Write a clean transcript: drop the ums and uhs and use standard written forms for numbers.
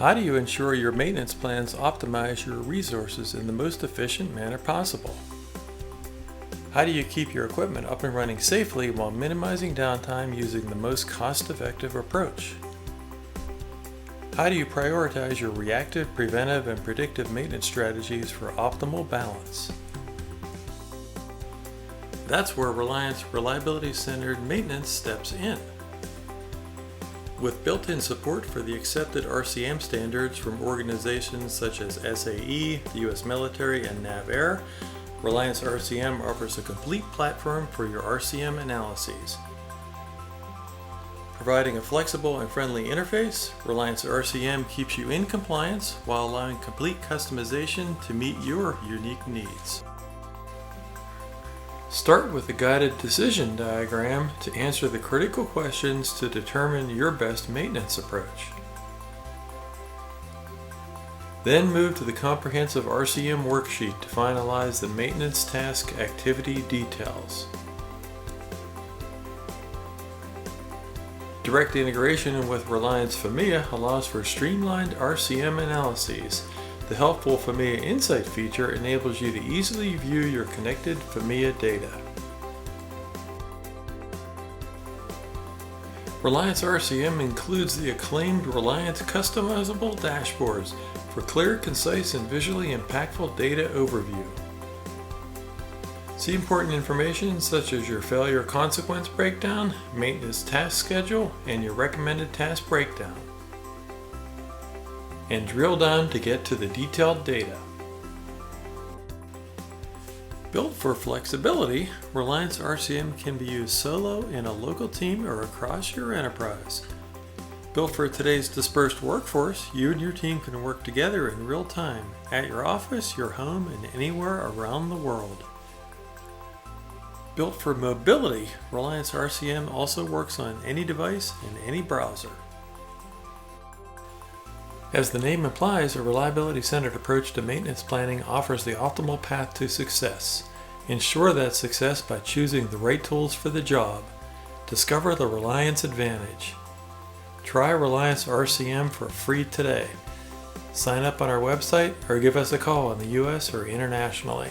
How do you ensure your maintenance plans optimize your resources in the most efficient manner possible? How do you keep your equipment up and running safely while minimizing downtime using the most cost-effective approach? How do you prioritize your reactive, preventive, and predictive maintenance strategies for optimal balance? That's where Relyence Reliability-Centered Maintenance steps in. With built-in support for the accepted RCM standards from organizations such as SAE, the U.S. military, and NAVAIR, Relyence RCM offers a complete platform for your RCM analyses. Providing a flexible and friendly interface, Relyence RCM keeps you in compliance while allowing complete customization to meet your unique needs. Start with a guided decision diagram to answer the critical questions to determine your best maintenance approach. Then move to the comprehensive RCM worksheet to finalize the maintenance task activity details. Direct integration with Relyence FAMIA allows for streamlined RCM analyses. The helpful FAMIA Insight feature enables you to easily view your connected FAMIA data. Relyence RCM includes the acclaimed Relyence customizable dashboards for clear, concise, and visually impactful data overview. See important information such as your failure consequence breakdown, maintenance task schedule, and your recommended task breakdown. And drill down to get to the detailed data. Built for flexibility, Relyence RCM can be used solo, in a local team, or across your enterprise. Built for today's dispersed workforce, you and your team can work together in real time, at your office, your home, and anywhere around the world. Built for mobility, Relyence RCM also works on any device and any browser. As the name implies, a reliability-centered approach to maintenance planning offers the optimal path to success. Ensure that success by choosing the right tools for the job. Discover the Relyence advantage. Try Relyence RCM for free today. Sign up on our website or give us a call in the US or internationally.